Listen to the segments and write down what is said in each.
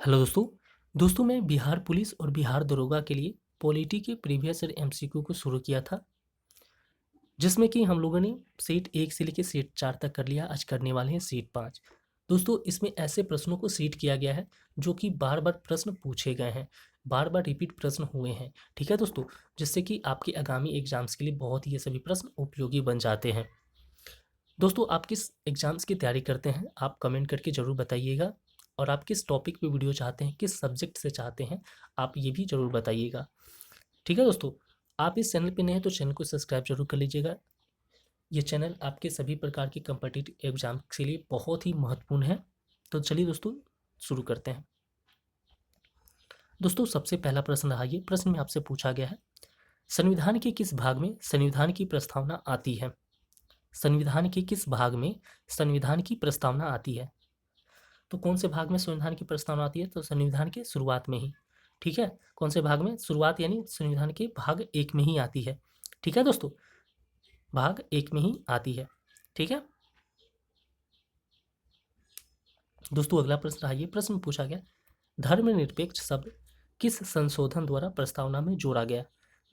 Hello दोस्तों मैं Bihar police और बिहार दरोगा के लिए पॉलिटी के प्रीवियस ईयर एमसीक्यू को शुरू किया था, जिसमें कि हम लोगों ने सीट 1 से लेकर सीट 4 तक कर लिया। आज करने वाले हैं सीट 5। दोस्तों इसमें ऐसे प्रश्नों को सीट किया गया है जो कि बार बार प्रश्न पूछे गए हैं, बार बार रिपीट प्रश्न हुए हैं। ठीक है दोस्तों, जिससे कि आपके आगामी एग्जाम्स के लिए बहुत ही ये सभी प्रश्न उपयोगी बन जाते हैं। दोस्तों आप किस एग्जाम्स की तैयारी करते हैं, आप कमेंट करके ज़रूर बताइएगा। और आप किस टॉपिक पे वीडियो चाहते हैं, किस सब्जेक्ट से चाहते हैं, आप ये भी ज़रूर बताइएगा। ठीक है दोस्तों, आप इस चैनल पे नए हैं तो चैनल को सब्सक्राइब जरूर कर लीजिएगा। ये चैनल आपके सभी प्रकार के कम्पिटिटिव एग्जाम के लिए बहुत ही महत्वपूर्ण है। तो चलिए दोस्तों शुरू करते हैं। दोस्तों सबसे पहला प्रश्न रहा, ये प्रश्न में आपसे पूछा गया है, संविधान के किस भाग में संविधान की प्रस्तावना आती है? संविधान के किस भाग में संविधान की प्रस्तावना आती है? तो कौन से भाग में संविधान की प्रस्तावना आती है? तो संविधान के शुरुआत में ही। ठीक है, कौन से भाग में? शुरुआत यानी संविधान के भाग 1 में ही आती है। ठीक है दोस्तों, भाग 1 में ही आती है। ठीक है दोस्तों, अगला प्रश्न रहा, ये प्रश्न पूछा गया, धर्मनिरपेक्ष शब्द किस संशोधन द्वारा प्रस्तावना में जोड़ा गया?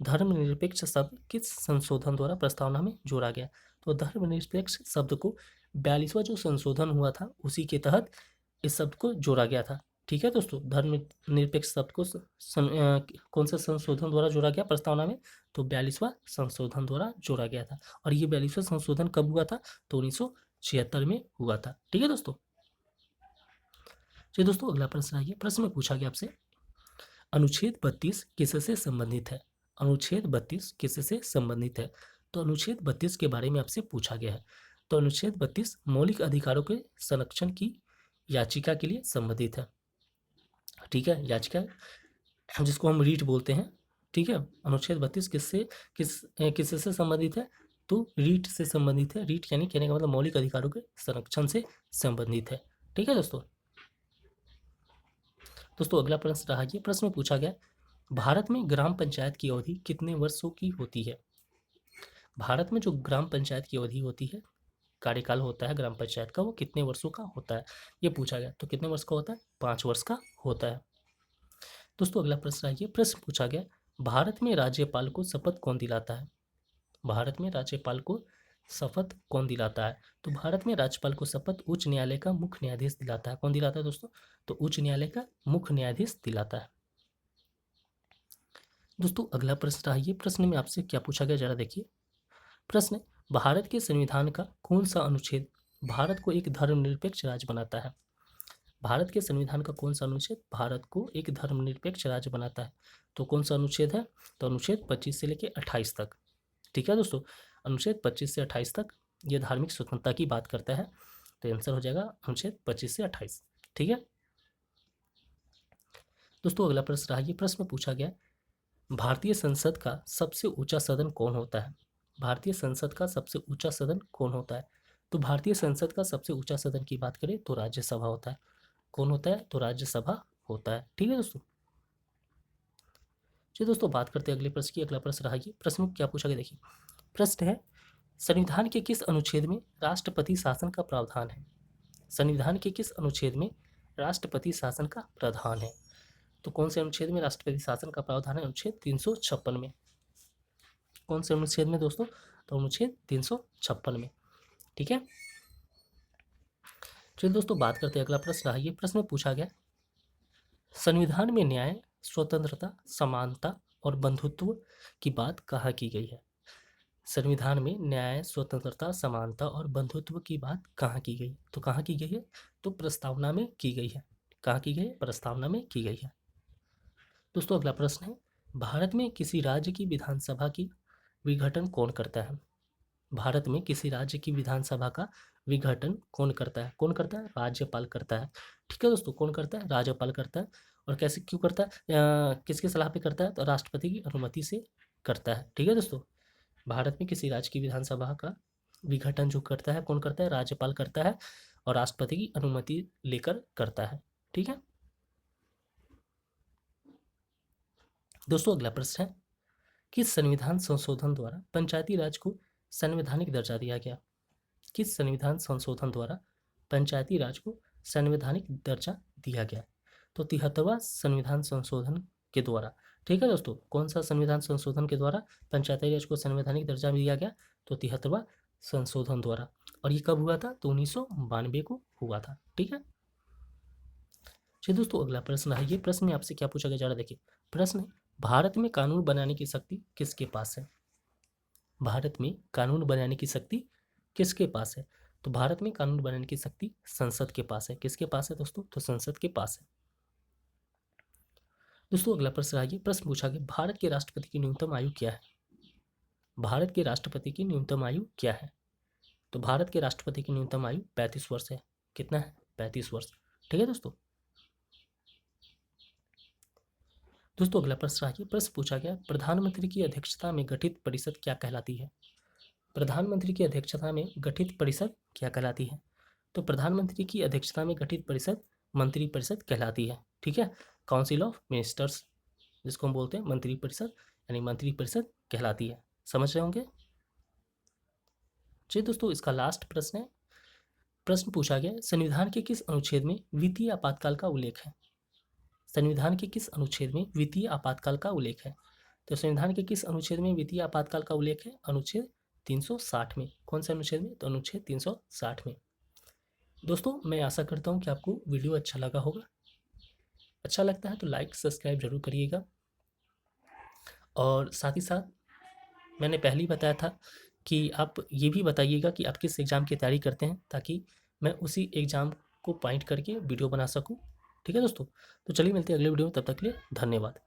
धर्मनिरपेक्ष शब्द किस संशोधन द्वारा प्रस्तावना में जोड़ा गया? तो धर्मनिरपेक्ष शब्द को 42वां जो संशोधन हुआ था उसी के तहत इस शब्द को जोड़ा गया था। ठीक है दोस्तों, धर्मनिरपेक्ष शब्द को कौन से संशोधन द्वारा जोड़ा गया प्रस्तावना में? तो 42वां संशोधन द्वारा जोड़ा गया था। और ये 42वां संशोधन कब हुआ था? तो 1976 में हुआ था। ठीक है दोस्तों, चलिए दोस्तों अगला प्रश्न आइए। प्रश्न में पूछा गया आपसे, अनुच्छेद 32 किससे संबंधित है? अनुच्छेद 32 किससे संबंधित है? तो अनुच्छेद 32 के बारे में आपसे पूछा गया है। तो अनुच्छेद 32 मौलिक अधिकारों के संरक्षण की याचिका के लिए संबंधित है। ठीक है, याचिका जिसको हम रीट बोलते हैं। ठीक है, अनुच्छेद 32 किससे संबंधित है? तो रीट से संबंधित है। रीट यानी कहने का मतलब मौलिक अधिकारों के संरक्षण से संबंधित है। ठीक है दोस्तों अगला प्रश्न रहा, ये प्रश्न में पूछा गया, भारत में ग्राम पंचायत की अवधि कितने वर्षों की होती है? भारत में जो ग्राम पंचायत की अवधि होती है, कार्यकाल होता है ग्राम पंचायत का, वो कितने वर्षों का होता है? ये पूछा गया। तो कितने वर्ष का होता है? 5 वर्ष का होता है। दोस्तों अगला प्रश्न रहा, ये प्रश्न पूछा गया, भारत में राज्यपाल को शपथ कौन दिलाता है? भारत में राज्यपाल को शपथ कौन दिलाता है? तो भारत में राज्यपाल को शपथ उच्च न्यायालय का मुख्य न्यायाधीश दिलाता है। कौन दिलाता है दोस्तों? तो उच्च न्यायालय का मुख्य न्यायाधीश दिलाता है। दोस्तों अगला प्रश्न रहा, ये प्रश्न में आपसे क्या पूछा गया जरा देखिए। प्रश्न, भारत के संविधान का कौन सा अनुच्छेद भारत को एक धर्मनिरपेक्ष राज्य बनाता है? भारत के संविधान का कौन सा अनुच्छेद भारत को एक धर्मनिरपेक्ष राज्य बनाता है? तो कौन सा अनुच्छेद है? तो अनुच्छेद 25 से लेकर 28 तक। ठीक है दोस्तों, अनुच्छेद 25 से 28 तक ये धार्मिक स्वतंत्रता की बात करता है। तो आंसर हो जाएगा अनुच्छेद 25 से 28। ठीक है दोस्तों अगला प्रश्न रहा, ये प्रश्न पूछा गया, भारतीय संसद का सबसे ऊंचा सदन कौन होता है? भारतीय संसद का सबसे ऊंचा सदन कौन होता है? तो भारतीय संसद का सबसे ऊंचा सदन की बात करें तो राज्यसभा होता है। कौन होता है? तो राज्यसभा होता है। ठीक है दोस्तों, चलिए दोस्तों बात करते हैं अगले प्रश्न की। अगला प्रश्न रहा, ये प्रश्न में क्या पूछा गया देखिए। प्रश्न है, संविधान के किस अनुच्छेद में राष्ट्रपति शासन का प्रावधान है? संविधान के किस अनुच्छेद में राष्ट्रपति शासन का प्रावधान है? तो कौन से अनुच्छेद में राष्ट्रपति शासन का प्रावधान है? अनुच्छेद 356 में। कौन से अनुच्छेद में दोस्तों? तो अनुच्छेद 356 में। ठीक है, चलिए दोस्तों बात करते हैं। अगला प्रश्न रहा, ये प्रश्न में पूछा गया, संविधान में न्याय, स्वतंत्रता, समानता और बंधुत्व की बात कहाँ की गई है? संविधान में न्याय, स्वतंत्रता, समानता और बंधुत्व की बात कहाँ की गई? तो कहाँ की गई है? तो प्रस्तावना में की गई है। कहाँ की गई है? प्रस्तावना में की गई है। दोस्तों अगला प्रश्न है, भारत में किसी राज्य की विधानसभा की विघटन कौन करता है? भारत में किसी राज्य की विधानसभा का विघटन कौन करता है? कौन करता है? राज्यपाल करता है। ठीक है दोस्तों, कौन करता है? राज्यपाल करता है। और कैसे, क्यों करता है? किसके सलाह पे करता है? तो राष्ट्रपति की अनुमति से करता है। ठीक है दोस्तों, भारत में किसी राज्य की विधानसभा का विघटन जो करता है, कौन करता है? राज्यपाल करता है और राष्ट्रपति की अनुमति लेकर करता है। ठीक है दोस्तों अगला प्रश्न है, किस संविधान संशोधन द्वारा पंचायती राज को संवैधानिक दर्जा दिया गया? किस संविधान संशोधन द्वारा पंचायती राज को संवैधानिक दर्जा दिया गया? तो 73वां संविधान संशोधन के द्वारा। ठीक है दोस्तों, कौन सा संविधान संशोधन के द्वारा पंचायती राज को संवैधानिक दर्जा दिया गया? तो 73वां संशोधन द्वारा। और ये कब हुआ था? तो 1992 को हुआ था। ठीक है। चलिए दोस्तों, अगला प्रश्न है। ये प्रश्न में आपसे क्या पूछा गया, जरा देखिए। प्रश्न है, भारत में कानून बनाने की शक्ति किसके पास है? भारत में कानून बनाने की शक्ति किसके पास है? तो भारत में कानून बनाने की शक्ति संसद के पास है। किसके पास है दोस्तों? तो संसद के पास है। दोस्तों, अगला प्रश्न आइए। प्रश्न पूछा गया, भारत के राष्ट्रपति की न्यूनतम आयु क्या है? भारत के राष्ट्रपति की न्यूनतम आयु क्या है? तो भारत के राष्ट्रपति की न्यूनतम आयु 35 वर्ष है। कितना है? 35 वर्ष। ठीक है दोस्तों। दोस्तों, अगला प्रश्न आइए। प्रश्न पूछा गया, प्रधानमंत्री की अध्यक्षता में गठित परिषद क्या कहलाती है? प्रधानमंत्री की अध्यक्षता में गठित परिषद क्या कहलाती है? तो प्रधानमंत्री की अध्यक्षता में गठित परिषद मंत्री परिषद कहलाती है। ठीक है, काउंसिल ऑफ मिनिस्टर्स, जिसको हम बोलते हैं मंत्री परिषद, यानी मंत्री परिषद कहलाती है। समझ रहे होंगे। चलिए दोस्तों, इसका लास्ट प्रश्न है। प्रश्न पूछा गया, संविधान के किस अनुच्छेद में वित्तीय आपातकाल का उल्लेख है? संविधान के किस अनुच्छेद में वित्तीय आपातकाल का उल्लेख है? तो संविधान के किस अनुच्छेद में वित्तीय आपातकाल का उल्लेख है? अनुच्छेद 360 में। कौन से अनुच्छेद में? तो अनुच्छेद 360 में। दोस्तों, मैं आशा करता हूँ कि आपको वीडियो अच्छा लगा होगा। अच्छा लगता है तो लाइक सब्सक्राइब जरूर करिएगा। और साथ ही साथ मैंने पहले ही बताया था कि आप ये भी बताइएगा कि आप किस एग्ज़ाम की तैयारी करते हैं, ताकि मैं उसी एग्ज़ाम को पॉइंट करके वीडियो बना सकूं। ठीक है दोस्तों, तो चलिए मिलते हैं अगले वीडियो में। तब तक के लिए धन्यवाद।